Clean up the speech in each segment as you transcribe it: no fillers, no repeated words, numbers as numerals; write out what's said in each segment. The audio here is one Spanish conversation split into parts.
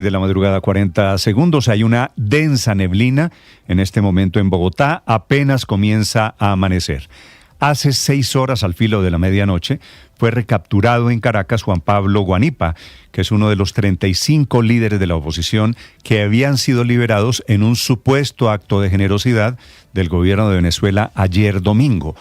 De la madrugada, 40 segundos. Hay una densa neblina en este momento en Bogotá. Apenas comienza a amanecer. Hace 6 horas, al filo de la medianoche, fue recapturado en Caracas Juan Pablo Guanipa, que es uno de los 35 líderes de la oposición que habían sido liberados en un supuesto acto de generosidad del gobierno de Venezuela ayer domingo.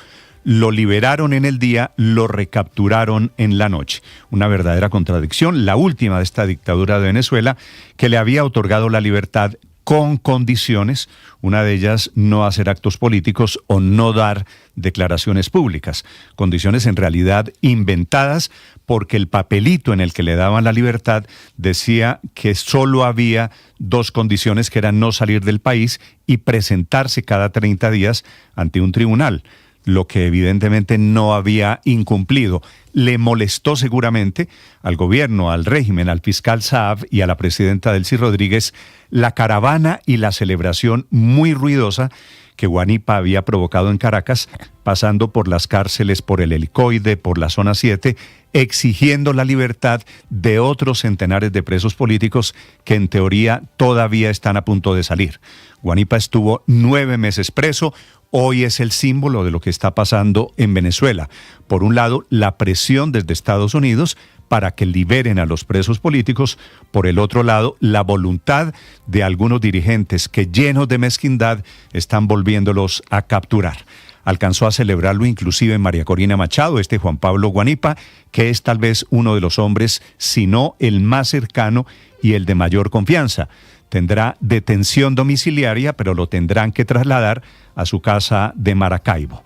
Lo liberaron en el día, lo recapturaron en la noche. Una verdadera contradicción, la última de esta dictadura de Venezuela, que le había otorgado la libertad con condiciones, una de ellas no hacer actos políticos o no dar declaraciones públicas. Condiciones en realidad inventadas porque el papelito en el que le daban la libertad decía que solo había 2 condiciones, que eran no salir del país y presentarse cada 30 días ante un tribunal, lo que evidentemente no había incumplido. Le molestó seguramente al gobierno, al régimen, al fiscal Saab y a la presidenta Delcy Rodríguez la caravana y la celebración muy ruidosa que Guanipa había provocado en Caracas, pasando por las cárceles, por el Helicoide, por la Zona 7, exigiendo la libertad de otros centenares de presos políticos que en teoría todavía están a punto de salir. Guanipa estuvo 9 meses preso. Hoy es el símbolo de lo que está pasando en Venezuela. Por un lado, la presión desde Estados Unidos para que liberen a los presos políticos. Por el otro lado, la voluntad de algunos dirigentes que, llenos de mezquindad, están volviéndolos a capturar. Alcanzó a celebrarlo inclusive María Corina Machado, Juan Pablo Guanipa, que es tal vez uno de los hombres, si no el más cercano y el de mayor confianza. Tendrá detención domiciliaria, pero lo tendrán que trasladar a su casa de Maracaibo.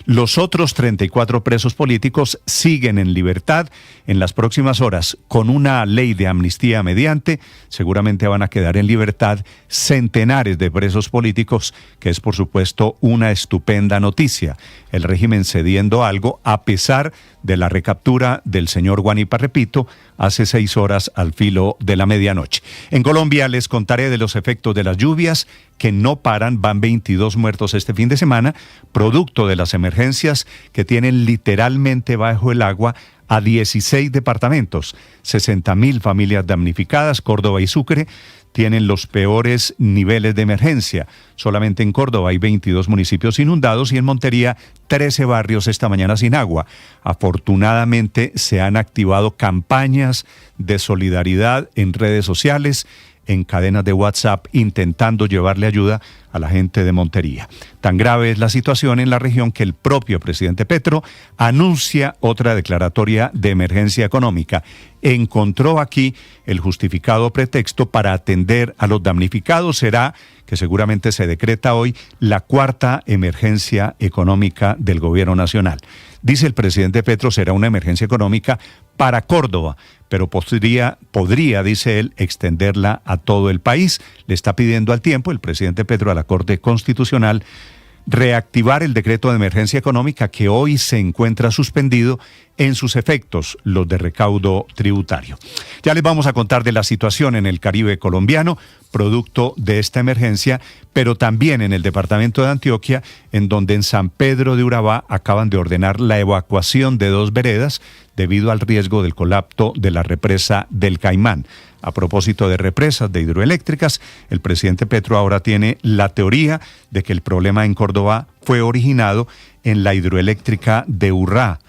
Los otros 34 presos políticos siguen en libertad. En las próximas horas, con una ley de amnistía mediante, seguramente van a quedar en libertad centenares de presos políticos, que es por supuesto una estupenda noticia. El régimen cediendo algo a pesar de la recaptura del señor Guanipa, repito, hace 6 horas al filo de la medianoche. En Colombia les contaré de los efectos de las lluvias que no paran. Van 22 muertos este fin de semana, producto de las emergencias que tienen literalmente bajo el agua a 16 departamentos, 60.000 familias damnificadas. Córdoba y Sucre tienen los peores niveles de emergencia. Solamente en Córdoba hay 22 municipios inundados y en Montería 13 barrios esta mañana sin agua. Afortunadamente se han activado campañas de solidaridad en redes sociales, en cadenas de WhatsApp, intentando llevarle ayuda a la gente de Montería. Tan grave es la situación en la región que el propio presidente Petro anuncia otra declaratoria de emergencia económica. Encontró aquí el justificado pretexto para atender a los damnificados. Será que seguramente se decreta hoy la 4ª emergencia económica del gobierno nacional. Dice el presidente Petro, será una emergencia económica para Córdoba, pero podría, dice él, extenderla a todo el país. Le está pidiendo al tiempo el presidente Petro a la Corte Constitucional reactivar el decreto de emergencia económica que hoy se encuentra suspendido en sus efectos, los de recaudo tributario. Ya les vamos a contar de la situación en el Caribe colombiano, producto de esta emergencia, pero también en el departamento de Antioquia, en donde en San Pedro de Urabá acaban de ordenar la evacuación de 2 veredas debido al riesgo del colapso de la represa del Caimán. A propósito de represas, de hidroeléctricas, el presidente Petro ahora tiene la teoría de que el problema en Córdoba fue originado en la hidroeléctrica de Urrá,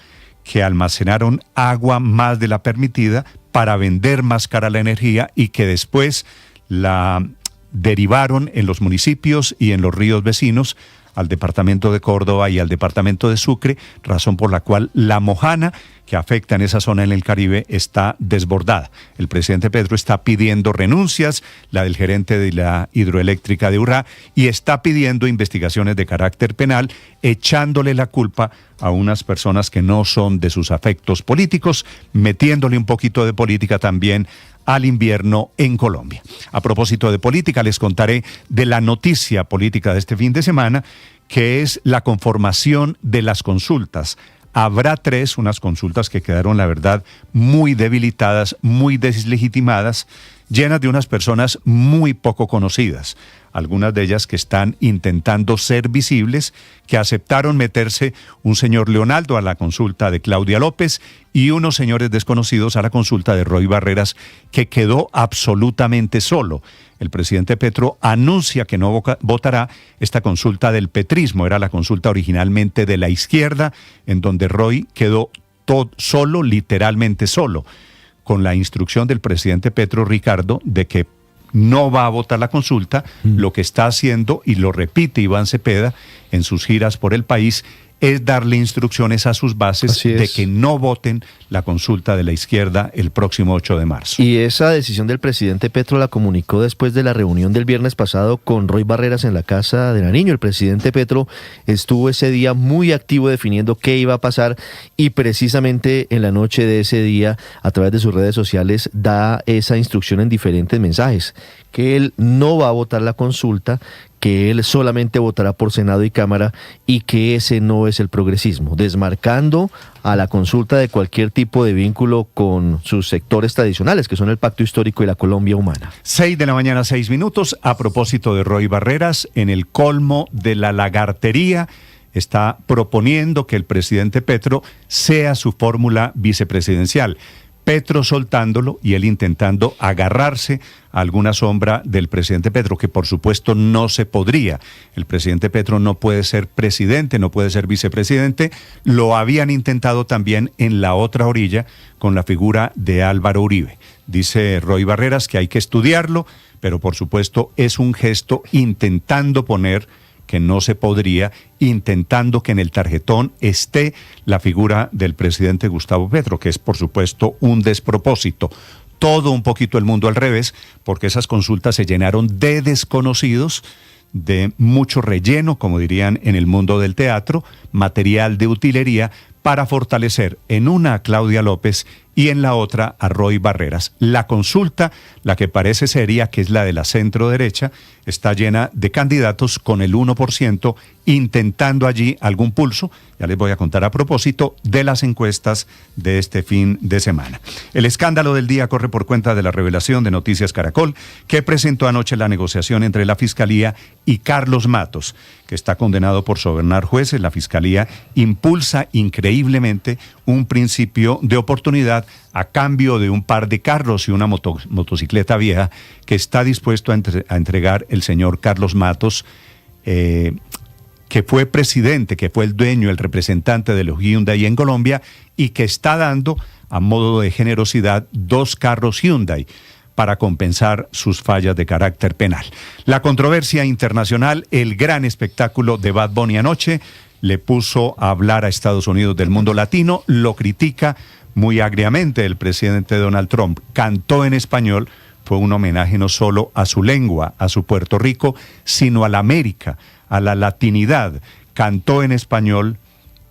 que almacenaron agua más de la permitida para vender más cara la energía y que después la derivaron en los municipios y en los ríos vecinos al departamento de Córdoba y al departamento de Sucre, razón por la cual la mojana que afecta en esa zona en el Caribe está desbordada. El presidente Petro está pidiendo renuncias, la del gerente de la hidroeléctrica de Urrá, y está pidiendo investigaciones de carácter penal, echándole la culpa a unas personas que no son de sus afectos políticos, metiéndole un poquito de política también al invierno en Colombia. A propósito de política, les contaré de la noticia política de este fin de semana, que es la conformación de las consultas. Habrá 3, unas consultas que quedaron, la verdad, muy debilitadas, muy deslegitimadas, llenas de unas personas muy poco conocidas, algunas de ellas que están intentando ser visibles, que aceptaron meterse un señor Leonardo a la consulta de Claudia López y unos señores desconocidos a la consulta de Roy Barreras, que quedó absolutamente solo. El presidente Petro anuncia que no votará esta consulta del petrismo, era la consulta originalmente de la izquierda, en donde Roy quedó solo, literalmente solo, con la instrucción del presidente Petro, Ricardo, de que no va a votar la consulta. Lo que está haciendo, y lo repite Iván Cepeda en sus giras por el país, es darle instrucciones a sus bases de que no voten la consulta de la izquierda el próximo 8 de marzo. Y esa decisión del presidente Petro la comunicó después de la reunión del viernes pasado con Roy Barreras en la Casa de Nariño. El presidente Petro estuvo ese día muy activo definiendo qué iba a pasar, y precisamente en la noche de ese día, a través de sus redes sociales, da esa instrucción en diferentes mensajes, que él no va a votar la consulta, que él solamente votará por Senado y Cámara, y que ese no es el progresismo, desmarcando a la consulta de cualquier tipo de vínculo con sus sectores tradicionales, que son el Pacto Histórico y la Colombia Humana. 6 de la mañana, 6 minutos. A propósito de Roy Barreras, en el colmo de la lagartería, está proponiendo que el presidente Petro sea su fórmula vicepresidencial. Petro soltándolo y él intentando agarrarse a alguna sombra del presidente Petro, que por supuesto no se podría. El presidente Petro no puede ser presidente, no puede ser vicepresidente. Lo habían intentado también en la otra orilla con la figura de Álvaro Uribe. Dice Roy Barreras que hay que estudiarlo, pero por supuesto es un gesto intentando poner que no se podría, intentando que en el tarjetón esté la figura del presidente Gustavo Petro, que es por supuesto un despropósito. Todo un poquito el mundo al revés, porque esas consultas se llenaron de desconocidos, de mucho relleno, como dirían en el mundo del teatro, material de utilería, para fortalecer en una a Claudia López y en la otra a Roy Barreras. La consulta, la que parece seria, que es la de la centro derecha, está llena de candidatos con el 1%, intentando allí algún pulso. Ya les voy a contar a propósito de las encuestas de este fin de semana. El escándalo del día corre por cuenta de la revelación de Noticias Caracol, que presentó anoche la negociación entre la Fiscalía y Carlos Matos, que está condenado por sobornar jueces. La Fiscalía impulsa increíblemente un principio de oportunidad a cambio de un par de carros y una motocicleta vieja que está dispuesto a entregar el señor Carlos Matos, que fue presidente, que fue el dueño, el representante de los Hyundai en Colombia, y que está dando, a modo de generosidad, 2 carros Hyundai para compensar sus fallas de carácter penal. La controversia internacional, el gran espectáculo de Bad Bunny anoche, le puso a hablar a Estados Unidos del mundo latino, lo critica muy agriamente el presidente Donald Trump. Cantó en español, fue un homenaje no solo a su lengua, a su Puerto Rico, sino a la América, a la latinidad. Cantó en español,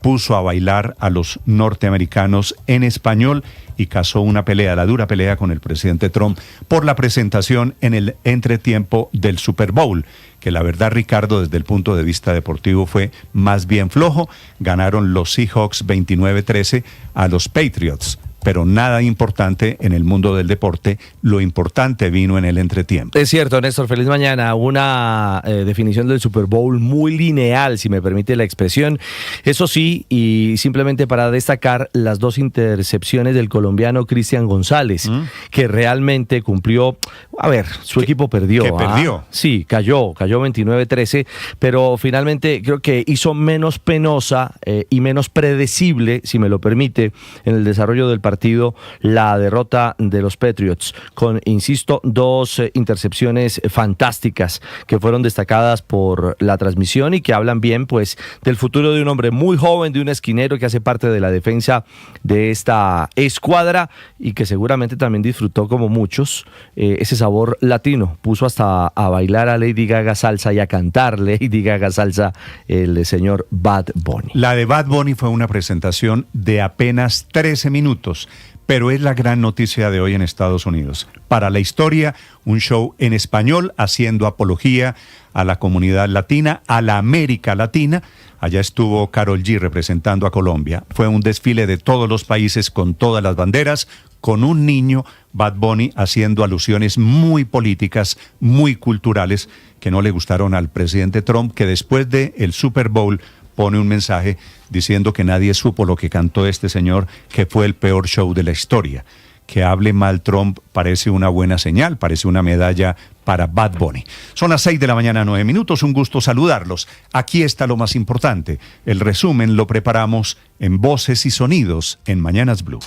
puso a bailar a los norteamericanos en español y causó una pelea, la dura pelea con el presidente Trump por la presentación en el entretiempo del Super Bowl, que la verdad, Ricardo, desde el punto de vista deportivo fue más bien flojo. Ganaron los Seahawks 29-13 a los Patriots, pero nada importante en el mundo del deporte. Lo importante vino en el entretiempo. Es cierto, Néstor, feliz mañana. Una definición del Super Bowl muy lineal, si me permite la expresión. Eso sí, y simplemente para destacar las 2 intercepciones del colombiano Cristian González, que realmente cumplió. A ver, su equipo perdió. ¿Que perdió? Sí, cayó 29-13, pero finalmente creo que hizo menos penosa y menos predecible, si me lo permite, en el desarrollo del partido, la derrota de los Patriots, con, insisto, 2 intercepciones fantásticas que fueron destacadas por la transmisión y que hablan bien, pues, del futuro de un hombre muy joven, de un esquinero que hace parte de la defensa de esta escuadra y que seguramente también disfrutó, como muchos, ese sabor latino. Puso hasta a bailar a Lady Gaga salsa y a cantar Lady Gaga salsa el señor Bad Bunny. La de Bad Bunny fue una presentación de apenas 13 minutos, pero es la gran noticia de hoy en Estados Unidos. Para la historia, un show en español haciendo apología a la comunidad latina, a la América Latina. Allá estuvo Karol G representando a Colombia. Fue un desfile de todos los países con todas las banderas, con un niño Bad Bunny haciendo alusiones muy políticas, muy culturales, que no le gustaron al presidente Trump, que después del Super Bowl pone un mensaje diciendo que nadie supo lo que cantó este señor, que fue el peor show de la historia. Que hable mal Trump parece una buena señal, parece una medalla para Bad Bunny. Son las 6:09 a.m, un gusto saludarlos. Aquí está lo más importante. El resumen lo preparamos en Voces y Sonidos en Mañanas Blue.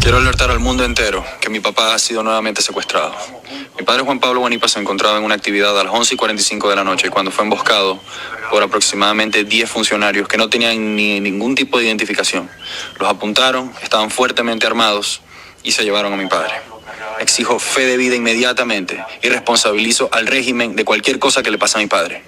Quiero alertar al mundo entero que mi papá ha sido nuevamente secuestrado. Mi padre Juan Pablo Guanipa se encontraba en una actividad a las 11:45 de la noche cuando fue emboscado por aproximadamente 10 funcionarios que no tenían ningún tipo de identificación. Los apuntaron, estaban fuertemente armados y se llevaron a mi padre. Exijo fe de vida inmediatamente y responsabilizo al régimen de cualquier cosa que le pase a mi padre.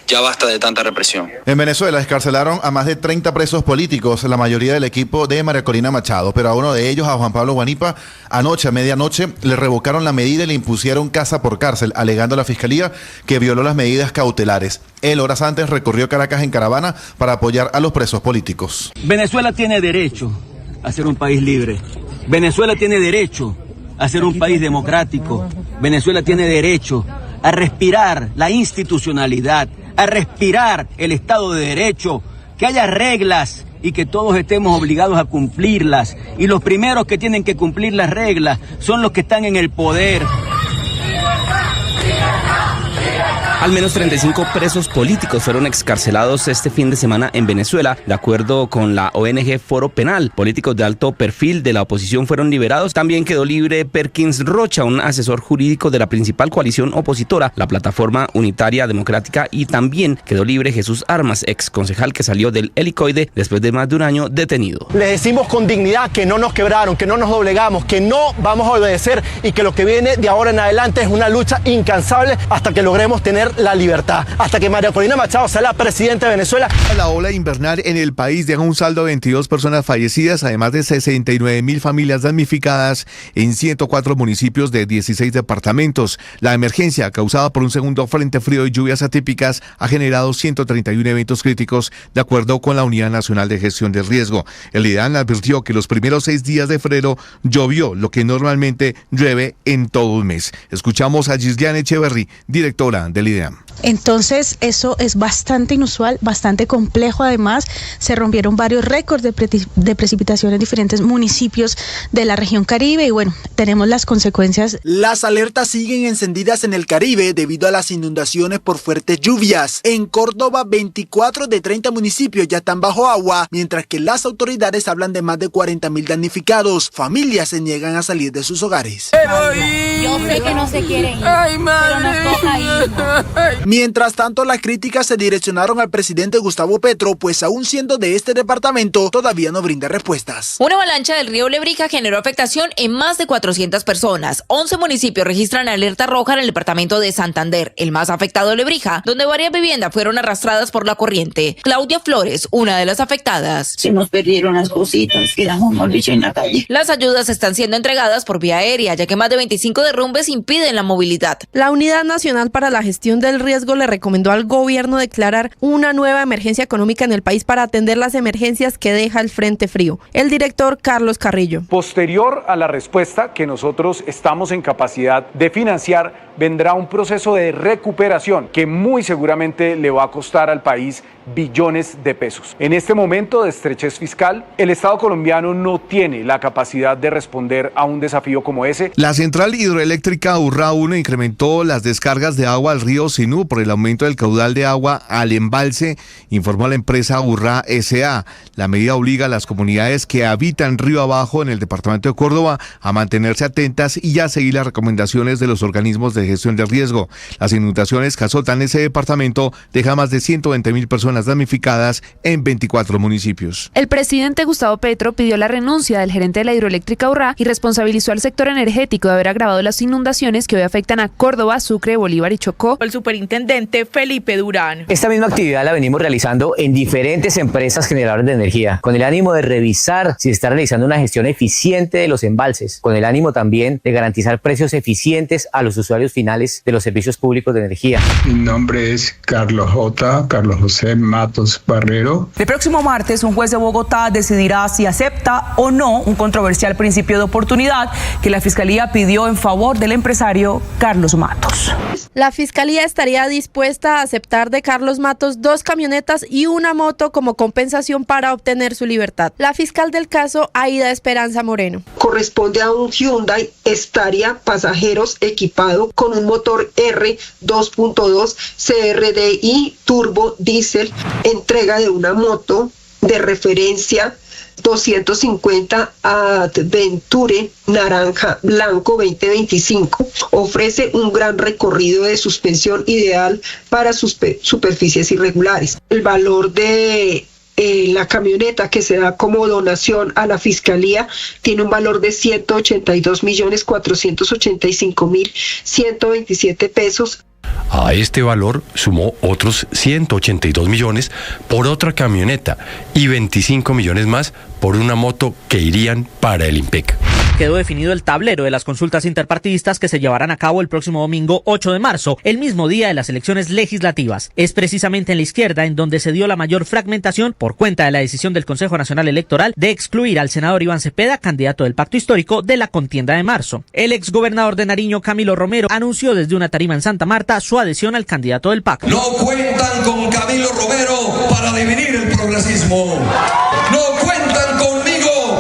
Ya basta de tanta represión. En Venezuela escarcelaron a más de 30 presos políticos, la mayoría del equipo de María Corina Machado, pero a uno de ellos, a Juan Pablo Guanipa, anoche a medianoche le revocaron la medida y le impusieron casa por cárcel, alegando a la fiscalía que violó las medidas cautelares. Él horas antes recorrió Caracas en caravana para apoyar a los presos políticos. Venezuela tiene derecho a ser un país libre. Venezuela tiene derecho a ser un país democrático. Venezuela tiene derecho a respirar la institucionalidad, a respirar el Estado de Derecho, que haya reglas y que todos estemos obligados a cumplirlas. Y los primeros que tienen que cumplir las reglas son los que están en el poder. Al menos 35 presos políticos fueron excarcelados este fin de semana en Venezuela, de acuerdo con la ONG Foro Penal. Políticos de alto perfil de la oposición fueron liberados. También quedó libre Perkins Rocha, un asesor jurídico de la principal coalición opositora, la Plataforma Unitaria Democrática, y también quedó libre Jesús Armas, ex concejal que salió del helicoide después de más de un año detenido. Les decimos con dignidad que no nos quebraron, que no nos doblegamos, que no vamos a obedecer y que lo que viene de ahora en adelante es una lucha incansable hasta que logremos tener la libertad, hasta que María Corina Machado sea la presidenta de Venezuela. La ola invernal en el país deja un saldo de 22 personas fallecidas, además de 69.000 familias damnificadas en 104 municipios de 16 departamentos. La emergencia causada por un segundo frente frío y lluvias atípicas ha generado 131 eventos críticos, de acuerdo con la Unidad Nacional de Gestión del Riesgo. El IDAN advirtió que los primeros 6 días de febrero llovió lo que normalmente llueve en todo un mes. Escuchamos a Gisliane Echeverry, directora del IDAN. Entonces eso es bastante inusual, bastante complejo. Además, se rompieron varios récords de precipitación en diferentes municipios de la región Caribe y bueno, tenemos las consecuencias. Las alertas siguen encendidas en el Caribe debido a las inundaciones por fuertes lluvias. En Córdoba, 24 de 30 municipios ya están bajo agua, mientras que las autoridades hablan de más de 40.000 damnificados. Familias se niegan a salir de sus hogares. Yo sé que no se quieren ir, pero nos toca ir. Mientras tanto, las críticas se direccionaron al presidente Gustavo Petro, pues aún siendo de este departamento, todavía no brinda respuestas. Una avalancha del río Lebrija generó afectación en más de 400 personas. 11 municipios registran alerta roja en el departamento de Santander, el más afectado Lebrija, donde varias viviendas fueron arrastradas por la corriente. Claudia Flores, una de las afectadas. Se nos perdieron las cositas, quedamos mal bicho en la calle. Las ayudas están siendo entregadas por vía aérea, ya que más de 25 derrumbes impiden la movilidad. La Unidad Nacional para la Gestión del Riesgo le recomendó al gobierno declarar una nueva emergencia económica en el país para atender las emergencias que deja el frente frío. El director Carlos Carrillo. Posterior a la respuesta que nosotros estamos en capacidad de financiar, vendrá un proceso de recuperación que muy seguramente le va a costar al país billones de pesos. En este momento de estrechez fiscal, el Estado colombiano no tiene la capacidad de responder a un desafío como ese. La central hidroeléctrica Urrá 1 incrementó las descargas de agua al río Sinú por el aumento del caudal de agua al embalse, informó la empresa Urrá S.A. La medida obliga a las comunidades que habitan río abajo en el departamento de Córdoba a mantenerse atentas y a seguir las recomendaciones de los organismos de gestión de riesgo. Las inundaciones que azotan ese departamento dejan más de 120.000 personas damnificadas en 24 municipios. El presidente Gustavo Petro pidió la renuncia del gerente de la hidroeléctrica Urrá y responsabilizó al sector energético de haber agravado las inundaciones que hoy afectan a Córdoba, Sucre, Bolívar y Chocó. El superintendente Felipe Durán. Esta misma actividad la venimos realizando en diferentes empresas generadoras de energía, con el ánimo de revisar si se está realizando una gestión eficiente de los embalses, con el ánimo también de garantizar precios eficientes a los usuarios finales de los servicios públicos de energía. Mi nombre es Carlos José Matos Barrero. El próximo martes, un juez de Bogotá decidirá si acepta o no un controversial principio de oportunidad que la Fiscalía pidió en favor del empresario Carlos Matos. La Fiscalía estaría dispuesta a aceptar de Carlos Matos 2 camionetas y una moto como compensación para obtener su libertad. La fiscal del caso, Aida Esperanza Moreno. Corresponde a un Hyundai Staria Pasajeros equipado con un motor R 2.2 CRDI turbo diésel, entrega de una moto de referencia 250 Adventure naranja blanco 2025. Ofrece un gran recorrido de suspensión ideal para superficies irregulares. El valor de la camioneta que se da como donación a la Fiscalía tiene un valor de 182.485.127 pesos. A este valor sumó otros 182 millones por otra camioneta y 25 millones más por una moto que irían para el IMPEC. Quedó definido el tablero de las consultas interpartidistas que se llevarán a cabo el próximo domingo 8 de marzo, el mismo día de las elecciones legislativas. Es precisamente en la izquierda en donde se dio la mayor fragmentación por cuenta de la decisión del Consejo Nacional Electoral de excluir al senador Iván Cepeda, candidato del Pacto Histórico, de la contienda de marzo. El exgobernador de Nariño, Camilo Romero, anunció desde una tarima en Santa Marta su adhesión al candidato del Pacto. No cuentan con Camilo Romero para dividir el progresismo. No cuentan conmigo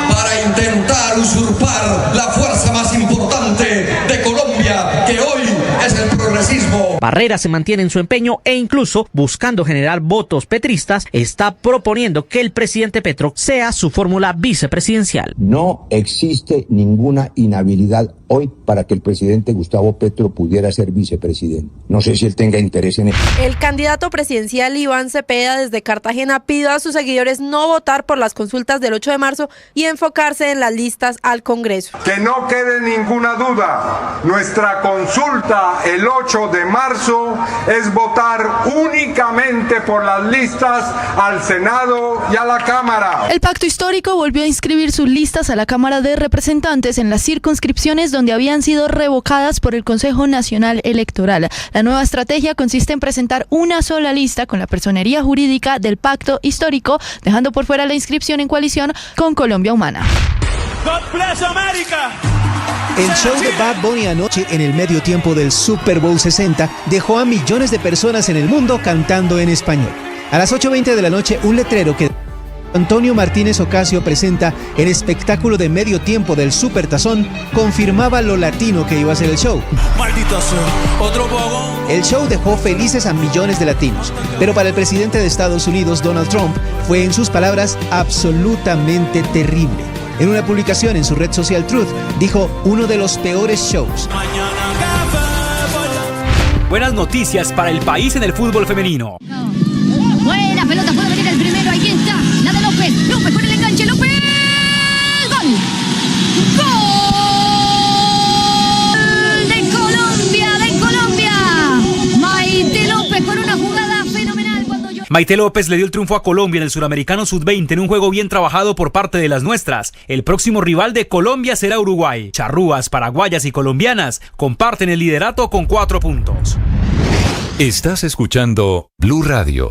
para intentar usurpar la fuerza más importante de Colombia, que hoy es el progresismo. Barrera se mantiene en su empeño e incluso, buscando generar votos petristas, está proponiendo que el presidente Petro sea su fórmula vicepresidencial. No existe ninguna inhabilidad hoy para que el presidente Gustavo Petro pudiera ser vicepresidente. No sé si él tenga interés en eso. El candidato presidencial Iván Cepeda desde Cartagena pidió a sus seguidores no votar por las consultas del 8 de marzo y enfocarse en las listas al Congreso. Que no quede ninguna duda, nuestra consulta el 8 de marzo es votar únicamente por las listas al Senado y a la Cámara. El Pacto Histórico volvió a inscribir sus listas a la Cámara de Representantes en las circunscripciones donde habían sido revocadas por el Consejo Nacional Electoral. La nueva estrategia consiste en presentar una sola lista con la personería jurídica del Pacto Histórico, dejando por fuera la inscripción en coalición con Colombia Humana. God bless America. El show de Bad Bunny anoche en el medio tiempo del Super Bowl 60 dejó a millones de personas en el mundo cantando en español. A las 8:20 de la noche, un letrero que Antonio Martínez Ocasio presenta el espectáculo de medio tiempo del Super Tazón confirmaba lo latino que iba a ser el show. Maldito sea, otro poco. El show dejó felices a millones de latinos, pero para el presidente de Estados Unidos, Donald Trump, fue en sus palabras absolutamente terrible. En una publicación en su red social Truth, dijo uno de los peores shows. Buenas noticias para el país en el fútbol femenino. Buena pelota, puede venir el primero, ahí está, la de López, López con el enganche, López, ¡gol! ¡Gol! De Colombia, Maite López con una jugada fenomenal. Maite López le dio el triunfo a Colombia en el Suramericano Sub-20 en un juego bien trabajado por parte de las nuestras. El próximo rival de Colombia será Uruguay. Charrúas, paraguayas y colombianas comparten el liderato con 4 puntos. Estás escuchando Blue Radio.